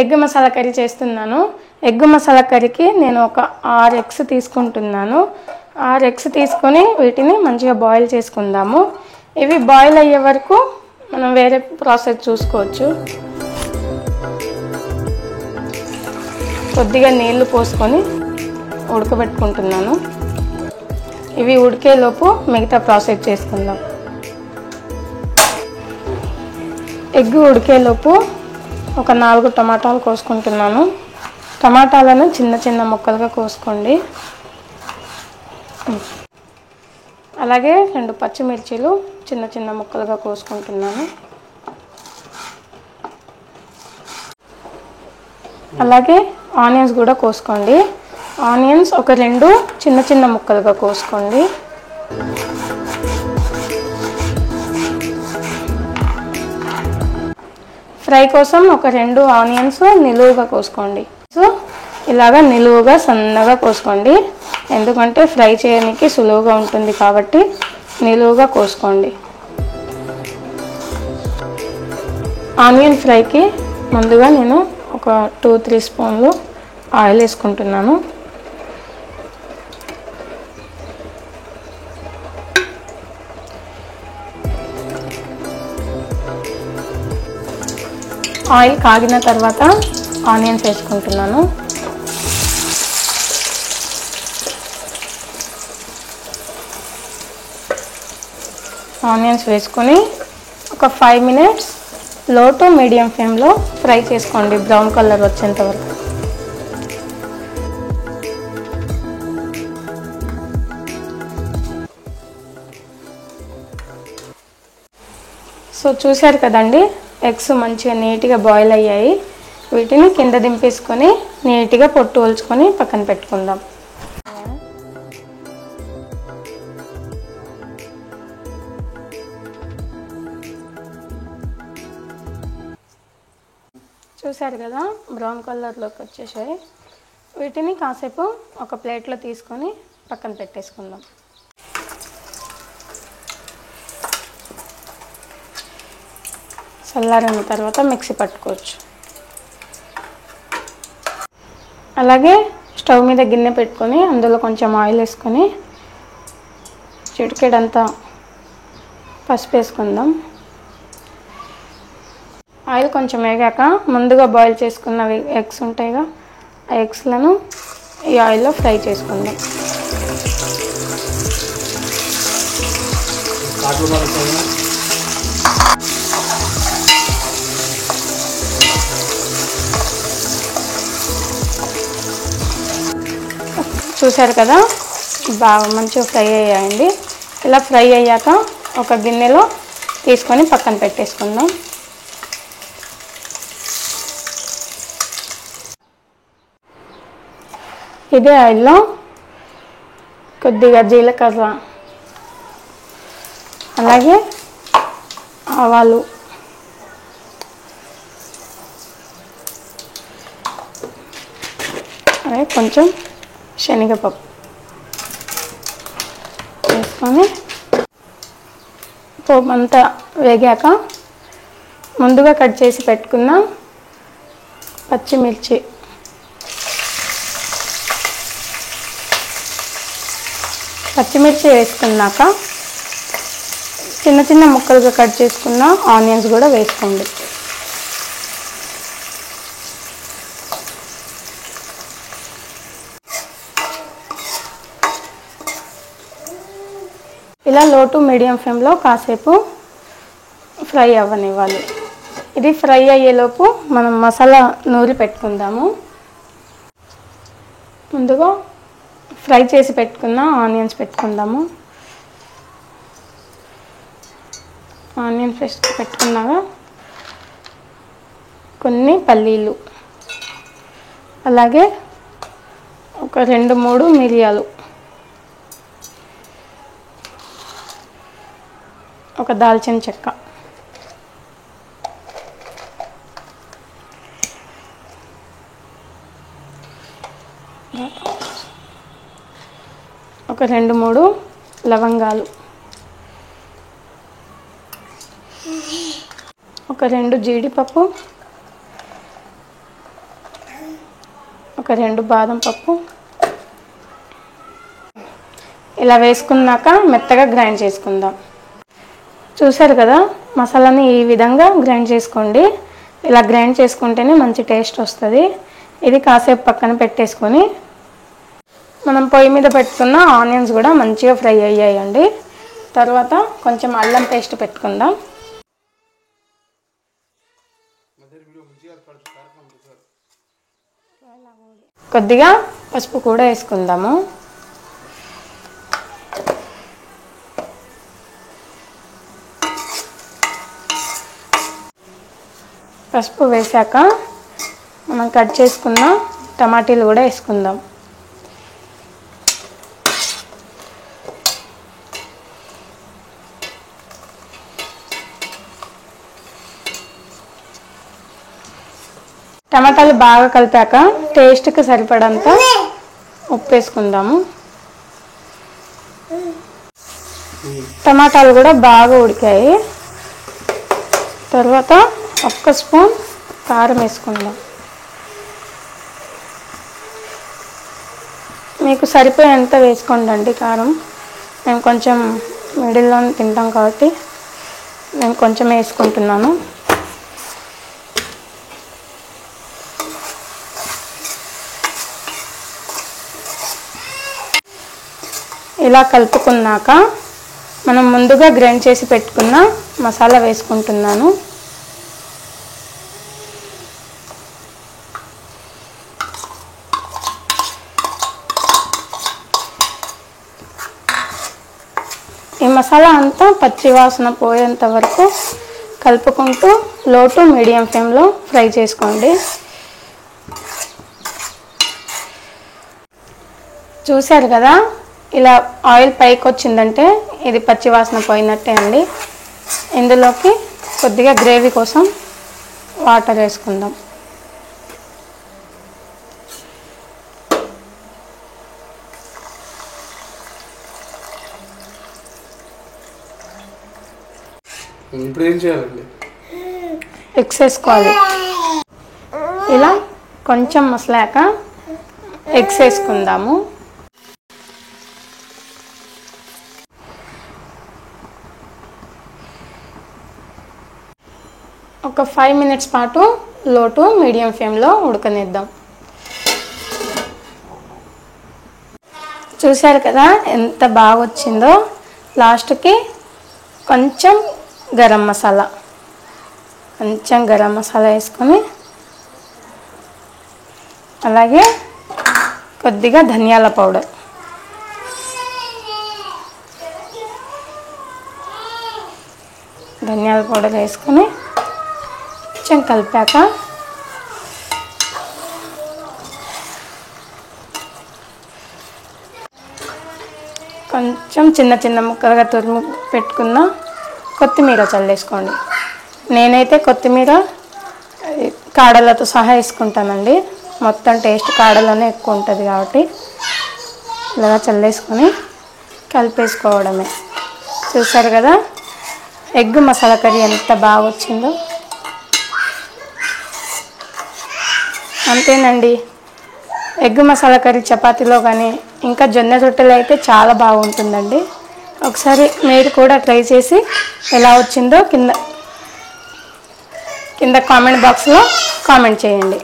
Egg masala curry చేస్తున్నాను. Egg masala కర్రీకి నేను ఒక 6 ఎగ్స్ తీసుకుంటున్నాను. 6 ఎగ్స్ తీసుకొని వీటిని మంచిగా బాయిల్ చేసుకుందాము. ఇవి బాయిల్ అయ్యే వరకు మనం వేరే ప్రాసెస్ చూసుకోవచ్చు. కొద్దిగా నీళ్లు పోసుకొని ఉడకబెట్టుకుంటున్నాను. ఇవి ఉడికేలోపు మిగతా ప్రాసెస్ చేసుకుందాం. ఎగ్ ఉడికేలోపు ఒక 4 టమాటాలు కోసుకుంటున్నాను. టమాటాలను చిన్న చిన్న ముక్కలుగా కోసుకోండి. అలాగే 2 పచ్చిమిర్చీలు చిన్న చిన్న ముక్కలుగా కోసుకుంటున్నాను. అలాగే ఆనియన్స్ కూడా కోసుకోండి. ఆనియన్స్ ఒక 2 చిన్న చిన్న ముక్కలుగా కోసుకోండి. ఫ్రై కోసం ఒక 2 ఆనియన్స్ నిలువుగా కోసుకోండి. సో ఇలాగా నిలువుగా సన్నగా కోసుకోండి. ఎందుకంటే ఫ్రై చేయడానికి సులువుగా ఉంటుంది కాబట్టి నిలువుగా కోసుకోండి. ఆనియన్ ఫ్రైకి ముందుగా నేను ఒక 2-3 స్పూన్లు ఆయిల్ వేసుకుంటున్నాను. ఆయిల్ కాగిన తర్వాత ఆనియన్స్ వేసుకుంటున్నాను. ఆనియన్స్ వేసుకొని ఒక 5 మినిట్స్ లో టు మీడియం ఫ్లేమ్లో ఫ్రై చేసుకోండి, బ్రౌన్ కలర్ వచ్చేంత వరకు. సో చూశారు కదండి, ఎగ్స్ మంచిగా నీట్గా బాయిల్ అయ్యాయి. వీటిని కింద దింపేసుకొని నీట్గా పొట్టు ఒలుచుకొని పక్కన పెట్టుకుందాం. చూశారు కదా, బ్రౌన్ కలర్లోకి వచ్చేసాయి. వీటిని కాసేపు ఒక ప్లేట్లో తీసుకొని పక్కన పెట్టేసుకుందాం. చల్లారిన తర్వాత మిక్సీ పట్టుకోవచ్చు. అలాగే స్టవ్ మీద గిన్నె పెట్టుకొని అందులో కొంచెం ఆయిల్ వేసుకొని చిటికెడంతా పసుపు వేసుకుందాం. ఆయిల్ కొంచెం వేగాక ముందుగా బాయిల్ చేసుకున్న ఎగ్స్ ఉంటాయిగా, ఆ ఎగ్స్లను ఈ ఆయిల్లో ఫ్రై చేసుకుందాం. చూశారు కదా, బాగా మంచిగా ఫ్రై అయ్యాయండి. ఇలా ఫ్రై అయ్యాక ఒక గిన్నెలో తీసుకొని పక్కన పెట్టేసుకుందాం. ఇదే ఆయిల్లో కొద్దిగా జీలకర్ర, అలాగే ఆవాలు, అలాగే కొంచెం శనగపప్పు వేసుకొని పోపు అంతా వేగాక ముందుగా కట్ చేసి పెట్టుకున్న పచ్చిమిర్చి, వేసుకున్నాక చిన్న చిన్న ముక్కలుగా కట్ చేసుకున్న ఆనియన్స్ కూడా వేసుకోండి. ఇలా లో టు మీడియం ఫ్లేమ్లో కాసేపు ఫ్రై అవ్వనివ్వాలి. ఇది ఫ్రై అయ్యేలోపు మనం మసాలా నూరి పెట్టుకుందాము. ముందుగా ఫ్రై చేసి పెట్టుకున్న ఆనియన్స్ పెట్టుకుందాము. ఆనియన్ ఫ్రెష్ పెట్టుకున్నాక కొన్ని పల్లీలు, అలాగే ఒక 2-3 మిరియాలు, ఒక దాల్చిన చెక్క, ఒక 2-3 లవంగాలు, ఒక 2 జీడిపప్పు, ఒక 2 బాదం పప్పు ఇలా వేసుకున్నాక మెత్తగా గ్రైండ్ చేసుకుందాం. చూసారు కదా, మసాలాని ఈ విధంగా గ్రైండ్ చేసుకోండి. ఇలా గ్రైండ్ చేసుకుంటేనే మంచి టేస్ట్ వస్తుంది. ఇది కాసేపు పక్కన పెట్టేసుకొని మనం పొయ్యి మీద పెట్టుకున్న ఆనియన్స్ కూడా మంచిగా ఫ్రై అయ్యాయండి. తర్వాత కొంచెం అల్లం పేస్ట్ పెట్టుకుందాం. కొద్దిగా పసుపు కూడా వేసుకుందాము. పసుపు వేసాక మనం కట్ చేసుకున్న టమాటీలు కూడా వేసుకుందాం. టమాటాలు బాగా కలిపాక టేస్ట్కి సరిపడంత ఉప్పు వేసుకుందాము. టమాటాలు కూడా బాగా ఉడికాయి. తర్వాత 1 స్పూన్ కారం వేసుకుందాం. మీకు సరిపోయేంత వేసుకోండి కారం. నేను కొంచెం మిడిల్లో తింటాం కాబట్టి నేను కొంచెం వేసుకుంటున్నాను. ఇలా కలుపుకున్నాక మనం ముందుగా గ్రైండ్ చేసి పెట్టుకున్న మసాలా వేసుకుంటున్నాను. ఈ మసాలా అంతా పచ్చి వాసన పోయేంత వరకు కలుపుకుంటూ లో టు మీడియం ఫ్లేమ్లో ఫ్రై చేసుకోండి. చూశారు కదా, ఇలా ఆయిల్ పైకి వచ్చిందంటే ఇది పచ్చి వాసన పోయినట్టే అండి. ఇందులోకి కొద్దిగా గ్రేవీ కోసం వాటర్ వేసుకుందాం. ఇప్పుడు ఏం చేయాలండి? ఎగ్స్ వేసుకోవాలి. ఇలా కొంచెం మసలాక ఎగ్స్ వేసుకుందాము. ఒక 5 మినిట్స్ పాటు లో టు మీడియం ఫ్లేమ్లో ఉడకనిద్దాం. చూశారు కదా ఎంత బాగా వచ్చిందో. లాస్ట్కి కొంచెం గరం మసాలా వేసుకొని అలాగే కొద్దిగా ధనియాల పౌడర్, వేసుకొని కొంచెం కలిపాక కొంచెం చిన్న ముక్కలుగా తురుము పెట్టుకున్న కొత్తిమీర చల్లేసుకోండి. నేనైతే కొత్తిమీర కాడలతో సహా వేసుకుంటానండి. మొత్తం టేస్ట్ కాడలోనే ఎక్కువ ఉంటుంది కాబట్టి ఇలా చల్లేసుకొని కలిపేసుకోవడమే. చూసారు కదా ఎగ్ మసాలా కర్రీ ఎంత బాగా వచ్చిందో. అంతేనండి, ఎగ్ మసాలా కర్రీ చపాతీలో కానీ ఇంకా జొన్న రొట్టెలు అయితే చాలా బాగుంటుందండి. ఒకసారి మీరు కూడా ట్రై చేసి ఎలా వచ్చిందో కింద కామెంట్ బాక్స్లో కామెంట్ చేయండి.